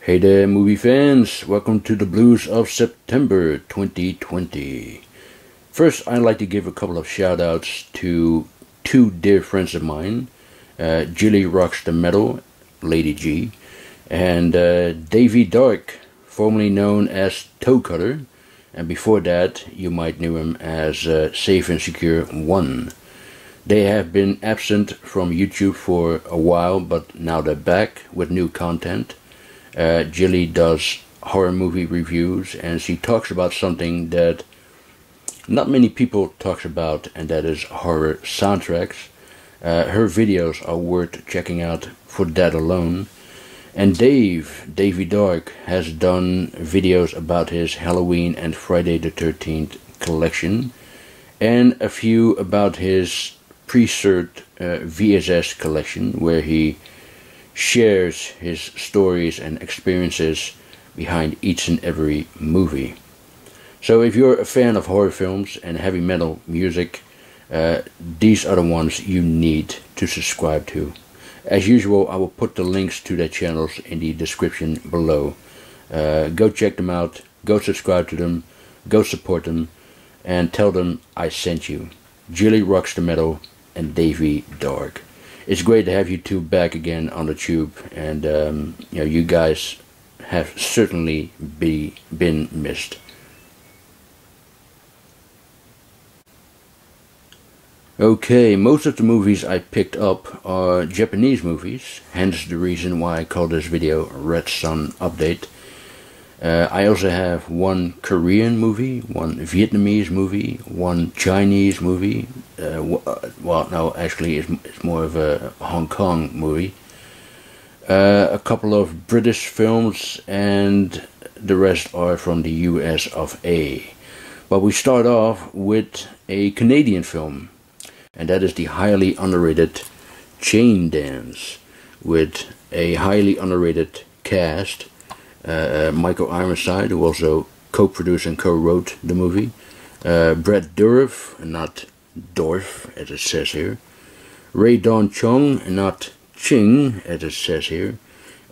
Hey there, movie fans! Welcome to the Blues of September 2020. First, I'd like to give a couple of shout-outs to two dear friends of mine, Jilly Rocks the Metal, Lady G, and Davey Dark, formerly known as Toe Cutter, and before that, you might know him as Safe and Secure 1. They have been absent from YouTube for a while, but now they're back with new content. Jilly does horror movie reviews, and she talks about something that not many people talk about, and that is horror soundtracks. Her videos are worth checking out for that alone. And Davey Dark, has done videos about his Halloween and Friday the 13th collection, and a few about his pre-cert VSS collection, where he shares his stories and experiences behind each and every movie. So if you're a fan of horror films and heavy metal music, these are the ones you need to subscribe to. As usual, I will put the links to their channels in the description below. Go check them out, go subscribe to them, go support them, and tell them I sent you. Jilly Rocks the Metal and Davey Dark. It's great to have you two back again on the tube, and you guys have certainly been missed. Okay, most of the movies I picked up are Japanese movies, hence the reason why I call this video Red Sun Update. I also have one Korean movie, one Vietnamese movie, one Chinese movie. Well, no, actually it's more of a Hong Kong movie. A couple of British films, and the rest are from the US of A. But we start off with a Canadian film, and that is the highly underrated Chain Dance, with a highly underrated cast. Michael Ironside, who also co-produced and co-wrote the movie. Brett Dourif, not Dorf, as it says here. Ray Don Chong, not Ching, as it says here.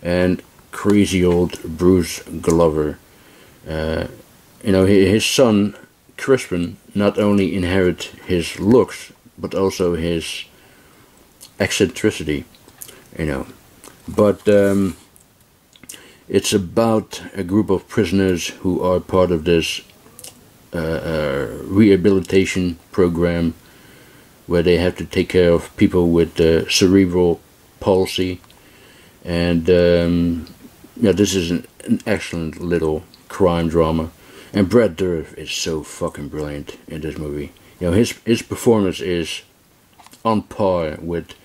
And crazy old Bruce Glover. His son, Crispin, not only inherit his looks, but also his eccentricity, But it's about a group of prisoners who are part of this rehabilitation program, where they have to take care of people with cerebral palsy. And this is an excellent little crime drama. And Brad Dourif is so fucking brilliant in this movie. His performance is on par with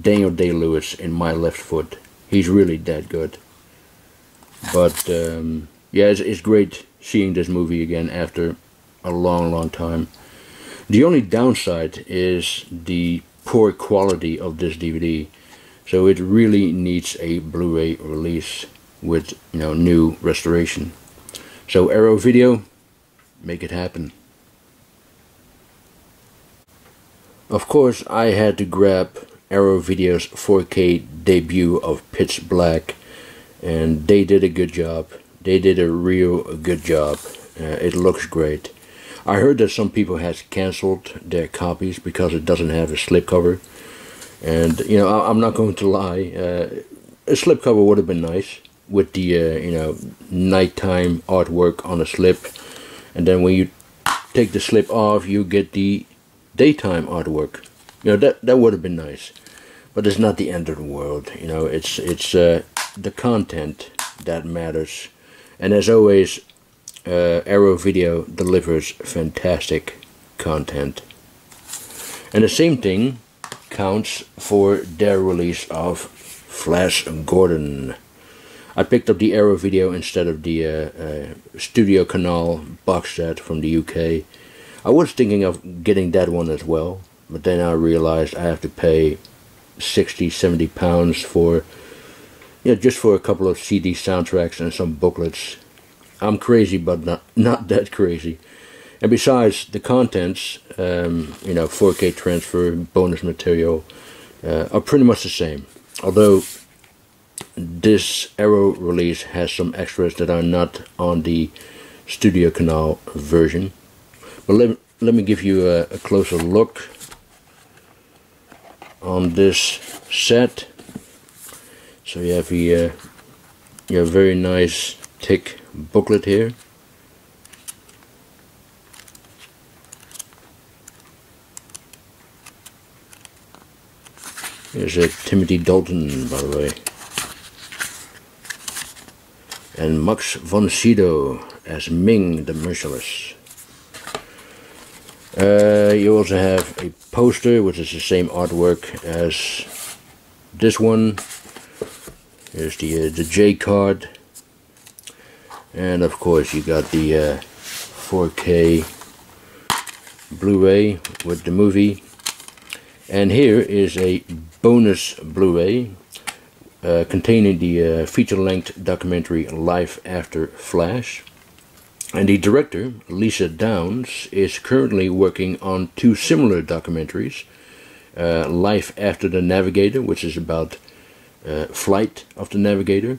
Daniel Day-Lewis in My Left Foot. He's really that good. But it's great seeing this movie again after a long time. The only downside is the poor quality of this DVD, so it really needs a Blu-ray release with new restoration. So Arrow Video, make it happen. Of course, I had to grab Arrow Video's 4K debut of Pitch Black, and they did a good job. They did a real good job. It looks great. I heard that some people has cancelled their copies because it doesn't have a slipcover. And, I'm not going to lie. A slipcover would have been nice, with the, nighttime artwork on the slip. And then when you take the slip off, you get the daytime artwork. That would have been nice. But it's not the end of the world. It's the content that matters. And as always, Arrow Video delivers fantastic content. And the same thing counts for their release of Flash Gordon. I picked up the Arrow Video instead of the Studio Canal box set from the UK. I was thinking of getting that one as well, but then I realized I have to pay £60-70 for just for a couple of CD soundtracks and some booklets. I'm crazy, but not that crazy. And besides, the contents, 4K transfer, bonus material, are pretty much the same. Although this Arrow release has some extras that are not on the Studio Canal version. But let me give you a closer look on this set. So you have your very nice thick booklet here. Here's Timothy Dalton, by the way, and Max von Sydow as Ming the Merciless. You also have a poster, which is the same artwork as this one. Here's the J card, and of course you got the 4K Blu-ray with the movie. And here is a bonus Blu-ray containing the feature-length documentary Life After Flash. And the director, Lisa Downs, is currently working on two similar documentaries. Life After the Navigator, which is about flight of the Navigator,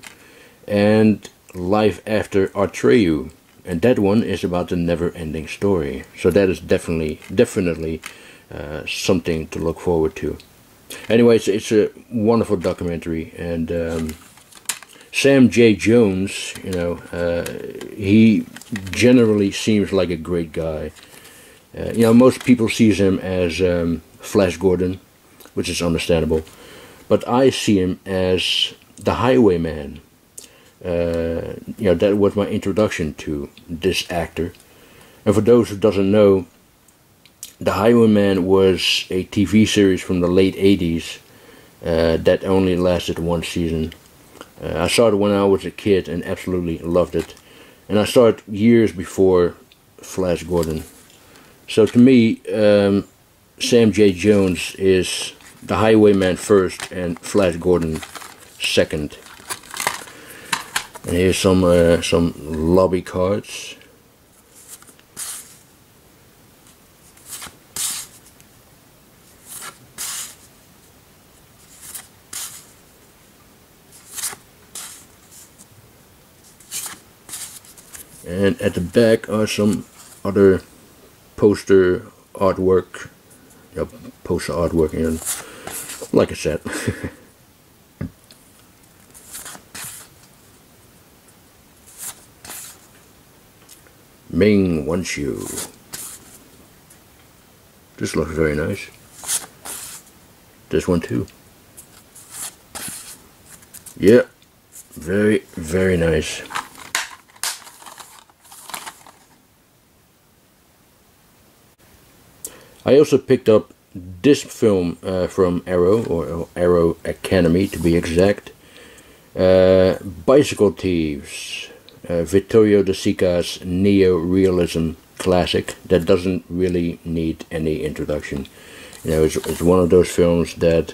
and Life After Atreyu, and that one is about the never-ending story. So that is definitely something to look forward to. Anyway, it's a wonderful documentary, and Sam J. Jones, you know, he generally seems like a great guy. You know, most people see him as Flash Gordon, which is understandable, but I see him as the Highwayman. You know, that was my introduction to this actor. And for those who doesn't know, The Highwayman was a TV series from the late 80s that only lasted one season. I saw it when I was a kid and absolutely loved it. And I saw it years before Flash Gordon. So to me, Sam J. Jones is the Highwayman first and Flash Gordon second. And here's some lobby cards. And at the back are some other poster artwork, and like I said. Ming wants you. This looks very nice. This one too. Yeah, very, very nice. I also picked up this film from Arrow, or Arrow Academy to be exact. Bicycle Thieves. Vittorio De Sica's neo-realism classic that doesn't really need any introduction. You know, it's one of those films that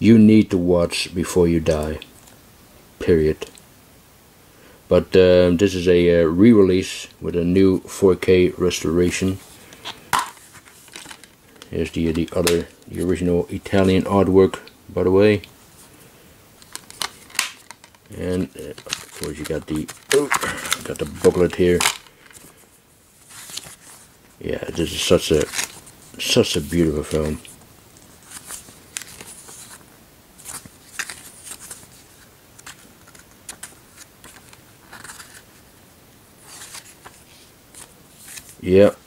you need to watch before you die. Period. But this is a re-release with a new 4K restoration. Here's the original Italian artwork, by the way. And of course you got the booklet here. Yeah, this is such a beautiful film. Yep,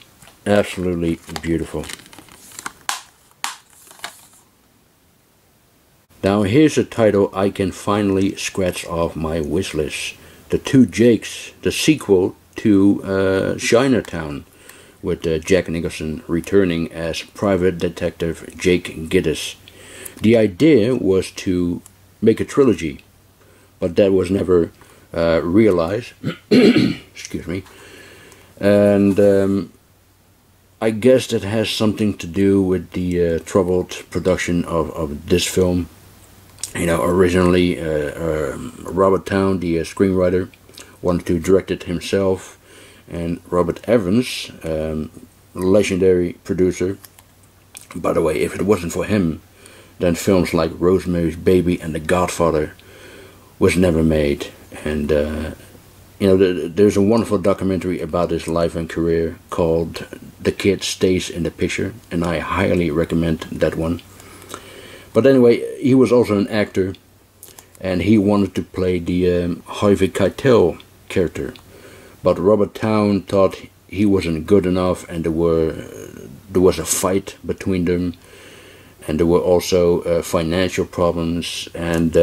absolutely beautiful. Now here's a title I can finally scratch off my wish list. The Two Jakes, the sequel to Chinatown, with Jack Nicholson returning as private detective Jake Gittes. The idea was to make a trilogy, but that was never realized. Excuse me. And I guess that has something to do with the troubled production of this film. You know, originally Robert Towne, the screenwriter, wanted to direct it himself, and Robert Evans, legendary producer. By the way, if it wasn't for him, then films like Rosemary's Baby and The Godfather was never made. And you know, there's a wonderful documentary about his life and career called "The Kid Stays in the Picture," and I highly recommend that one. But anyway, he was also an actor, and he wanted to play the Harvey Keitel character, but Robert Towne thought he wasn't good enough, and there was a fight between them, and there were also financial problems, and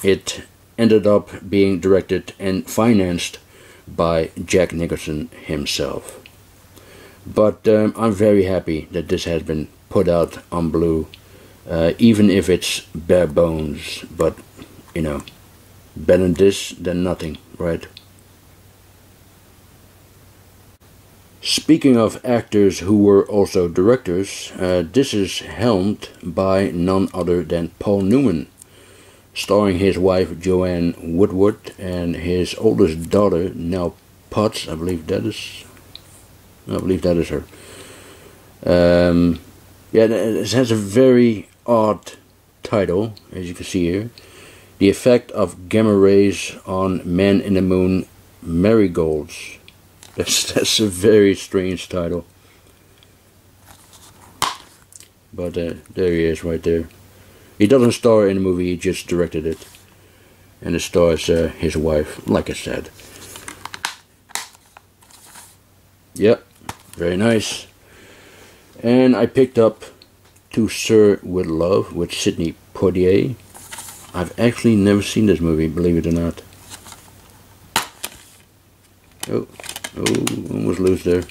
it ended up being directed and financed by Jack Nicholson himself. But I'm very happy that this has been put out on Blue, even if it's bare bones, but you know, better than this than nothing, right? Speaking of actors who were also directors, this is helmed by none other than Paul Newman, starring his wife Joanne Woodward and his oldest daughter Nell Potts. I believe that is her. Yeah, it has a very odd title, as you can see here. The Effect of Gamma Rays on Men in the Moon Marigolds. That's a very strange title. But there he is right there. He doesn't star in the movie, he just directed it. And it stars his wife, like I said. Yep, very nice. And I picked up To Sir with Love with Sidney Poitier. I've actually never seen this movie, believe it or not. Oh, almost loose there.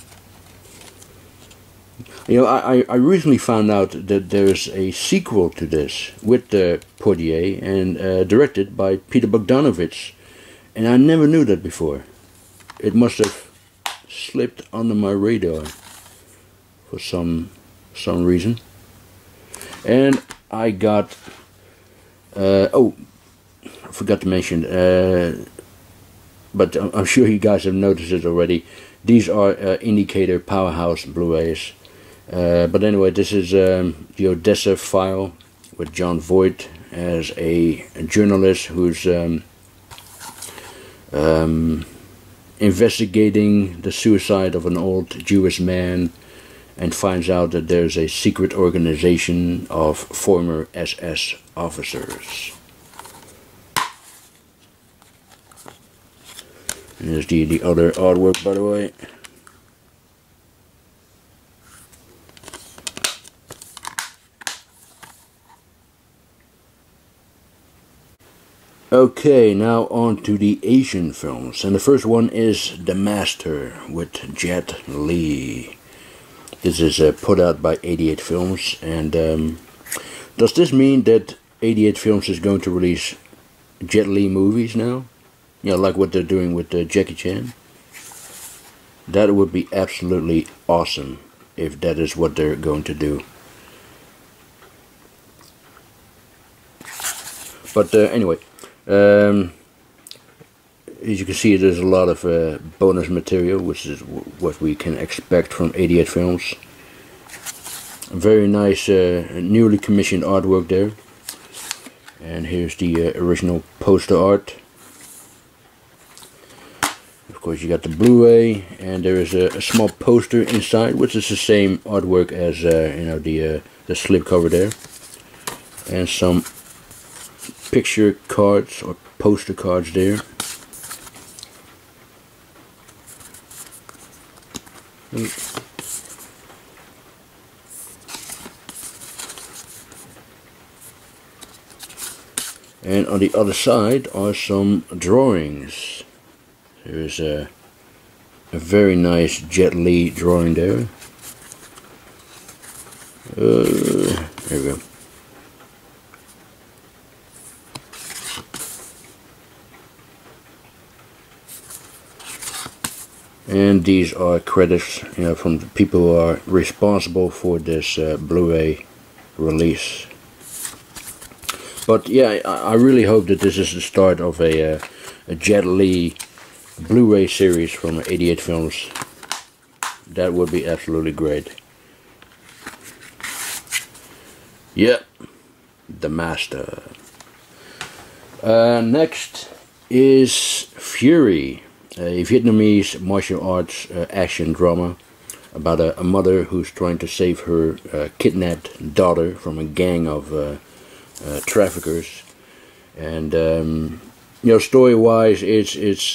You know, I recently found out that there's a sequel to this with Poitier and directed by Peter Bogdanovich, and I never knew that before. It must have slipped under my radar for some reason. And I got oh, I forgot to mention, but I'm sure you guys have noticed it already. These are Indicator Powerhouse Blu-rays. But anyway, this is the Odessa File with John Voight as a journalist who's investigating the suicide of an old Jewish man, and finds out that there's a secret organization of former SS officers. And there's the other artwork, by the way. Okay, now on to the Asian films. And the first one is The Master with Jet Li. This is put out by 88 Films. And does this mean that 88 Films is going to release Jet Li movies now? You know, like what they're doing with Jackie Chan? That would be absolutely awesome if that is what they're going to do. But anyway, as you can see, there's a lot of bonus material, which is what we can expect from 88 Films. Very nice newly commissioned artwork there. And here's the original poster art. Of course, you got the Blu-ray, and there is a small poster inside, which is the same artwork as you know, the slipcover there, and some picture cards or poster cards there. And on the other side are some drawings. There's a very nice Jet Li drawing there. There we go. And these are credits, you know, from the people who are responsible for this Blu-ray release. But yeah, I really hope that this is the start of a Jet Li Blu-ray series from 88 Films. That would be absolutely great. Yep, The Master. Next is Fury, a Vietnamese martial arts action drama about a mother who's trying to save her kidnapped daughter from a gang of traffickers. And story-wise, it's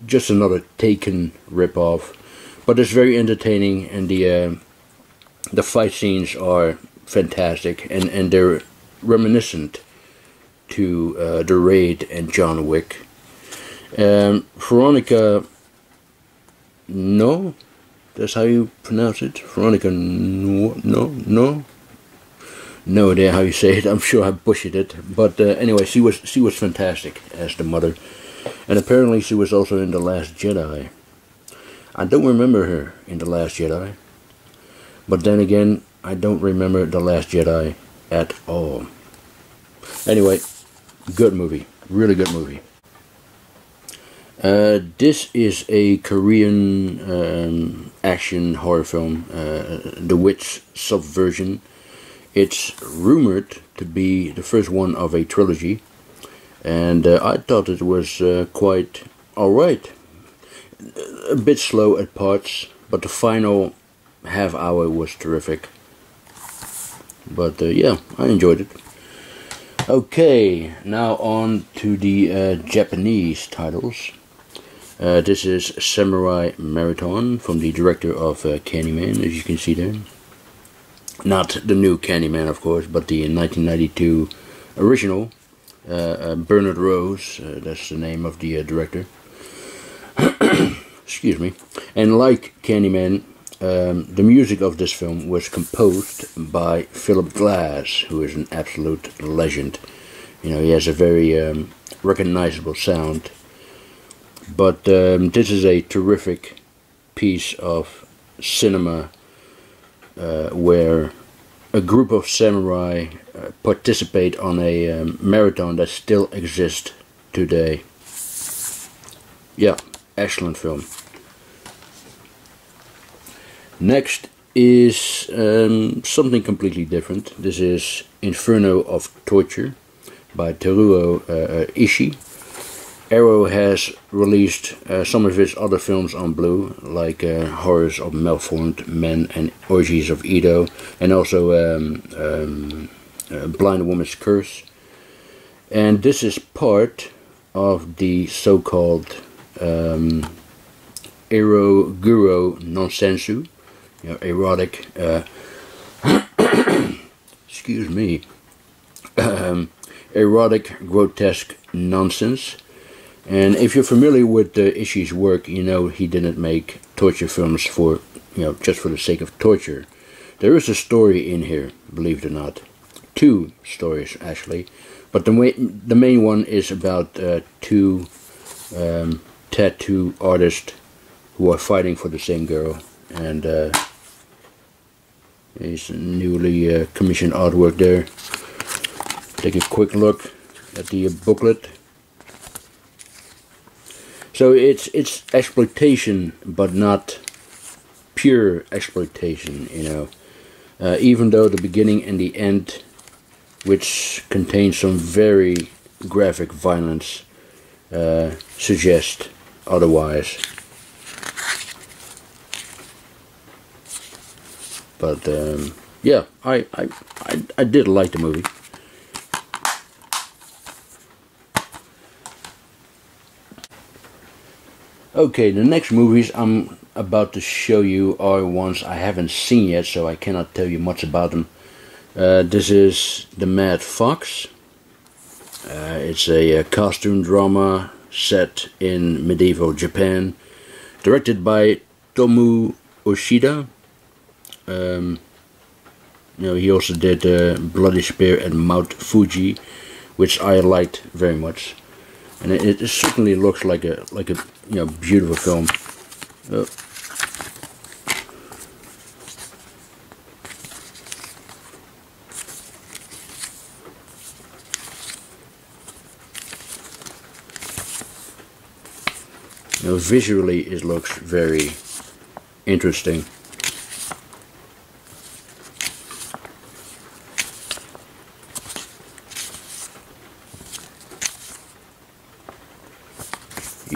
just another Taken ripoff, but it's very entertaining, and the fight scenes are fantastic, and they're reminiscent to The Raid and John Wick. Veronica, no, that's how you pronounce it. Veronica, no idea how you say it. I'm sure I butchered it, but anyway, she was fantastic as the mother, and apparently she was also in The Last Jedi. I don't remember her in The Last Jedi, but then again, I don't remember The Last Jedi at all. Anyway, good movie, really good movie. This is a Korean action horror film, The Witch Subversion. It's rumored to be the first one of a trilogy, and I thought it was quite alright. A bit slow at parts, but the final half hour was terrific. But yeah, I enjoyed it. Okay, now on to the Japanese titles. This is Samurai Marathon from the director of Candyman, as you can see there. Not the new Candyman, of course, but the 1992 original. Bernard Rose, that's the name of the director. Excuse me. And like Candyman, the music of this film was composed by Philip Glass, who is an absolute legend. You know, he has a very recognizable sound. But this is a terrific piece of cinema where a group of samurai participate on a marathon that still exists today. Yeah, excellent film. Next is something completely different. This is Inferno of Torture by Teruo Ishii. Arrow has released some of his other films on Blue, like Horrors of Malformed Men and Orgies of Edo, and also Blind Woman's Curse. And this is part of the so-called Eroguro Nonsensu, you know, erotic, excuse me, erotic, grotesque nonsense. And if you're familiar with Ishii's work, you know he didn't make torture films for, just for the sake of torture. There is a story in here, believe it or not. Two stories, actually. But the main one is about two tattoo artists who are fighting for the same girl. And there's newly commissioned artwork there. Take a quick look at the booklet. So it's exploitation, but not pure exploitation, even though the beginning and the end, which contain some very graphic violence, suggest otherwise. But yeah, I did like the movie. Okay, the next movies I'm about to show you are ones I haven't seen yet, so I cannot tell you much about them. This is The Mad Fox. It's a costume drama set in medieval Japan, directed by Tomu Oshida. He also did Bloody Spear and Mount Fuji, which I liked very much. And it certainly looks like a beautiful film. Visually it looks very interesting.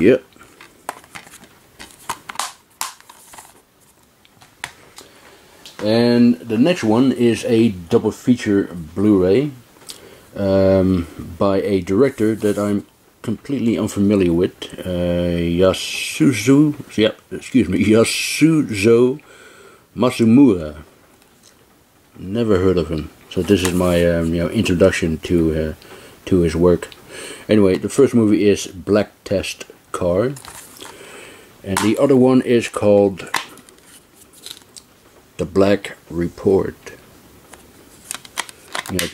Yep. And the next one is a double feature Blu-ray by a director that I'm completely unfamiliar with, Yasuzo Masumura. Never heard of him. So this is my introduction to his work. Anyway, the first movie is Black Test Car, and the other one is called The Black Report.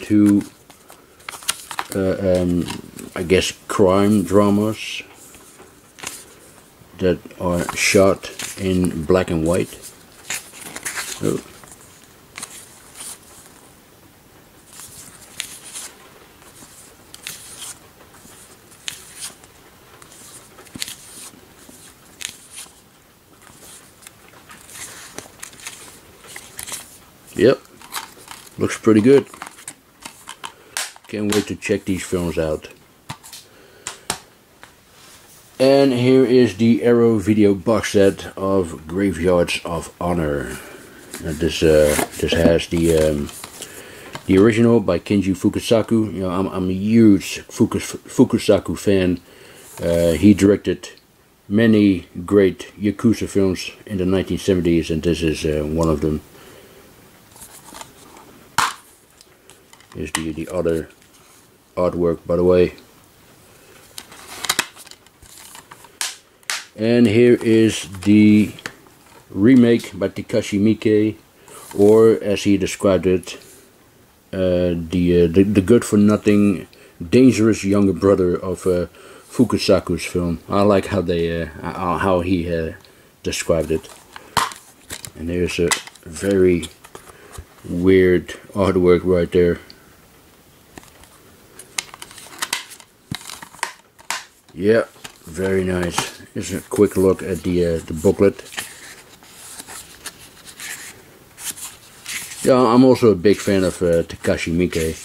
Two I guess crime dramas that are shot in black and white. Oh. Yep, looks pretty good. Can't wait to check these films out. And here is the Arrow video box set of Graveyards of Honor. This has the original by Kenji Fukasaku. You know, I'm a huge Fukasaku fan. He directed many great Yakuza films in the 1970s, and this is one of them. Here's the other artwork, by the way. And here is the remake by Takashi Miike, or as he described it, the good-for-nothing, dangerous younger brother of Fukasaku's film. I like how he described it. And there's a very weird artwork right there. Yeah, very nice. Here's a quick look at the booklet. Yeah, I'm also a big fan of Takashi Miike.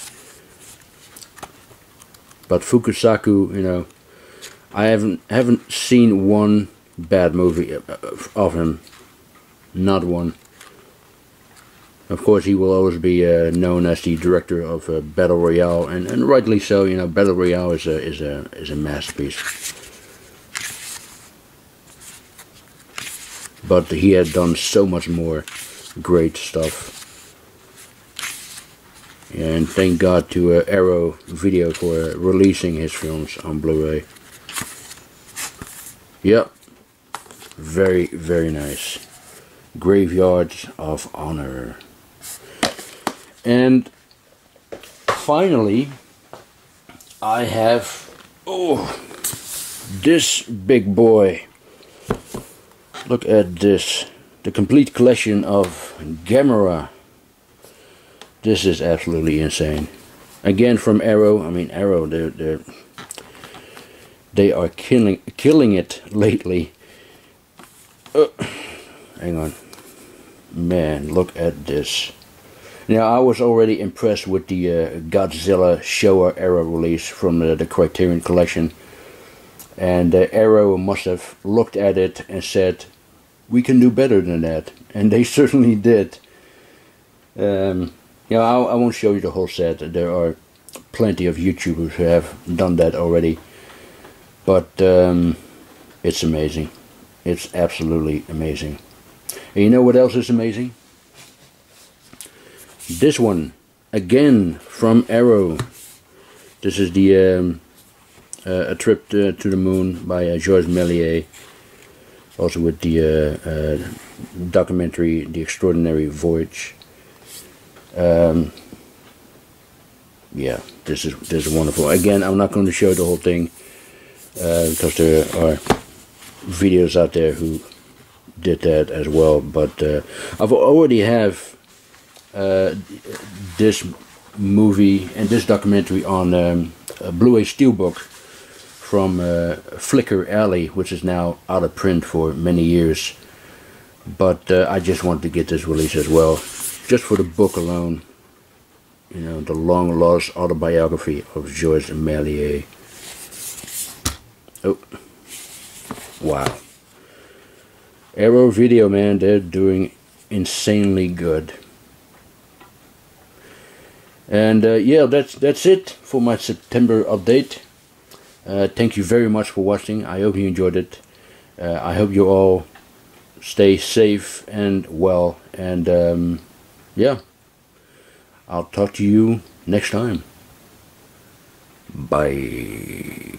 But Fukasaku, you know, I haven't seen one bad movie of him. Not one. Of course, he will always be known as the director of Battle Royale, and rightly so. You know, Battle Royale is a masterpiece. But he had done so much more great stuff. And thank God to Arrow Video for releasing his films on Blu-ray. Yep, very, very nice. Graveyards of Honor. And finally, I have, this big boy. Look at this. The complete collection of Gamera. This is absolutely insane. Again from Arrow. I mean, Arrow, they are killing it lately. Hang on. Man, look at this. Now, I was already impressed with the Godzilla Showa era release from the Criterion Collection. And Arrow must have looked at it and said, we can do better than that. And they certainly did. You know, I won't show you the whole set. There are plenty of YouTubers who have done that already. But it's amazing. It's absolutely amazing. And you know what else is amazing? This one, again from Arrow. This is the A Trip to the Moon by Georges Méliès. Also with the documentary The Extraordinary Voyage. Yeah, this is wonderful. Again, I'm not going to show the whole thing because there are videos out there who did that as well. But I've already have this movie and this documentary on a Blu-ray Steelbook from Flicker Alley, which is now out of print for many years. But I just wanted to get this release as well, just for the book alone. You know, the long-lost autobiography of Georges Méliès. Oh, Wow. Arrow Video, man, they're doing insanely good. And yeah, that's it for my September update. Thank you very much for watching. I hope you enjoyed it. I hope you all stay safe and well. And yeah, I'll talk to you next time. Bye.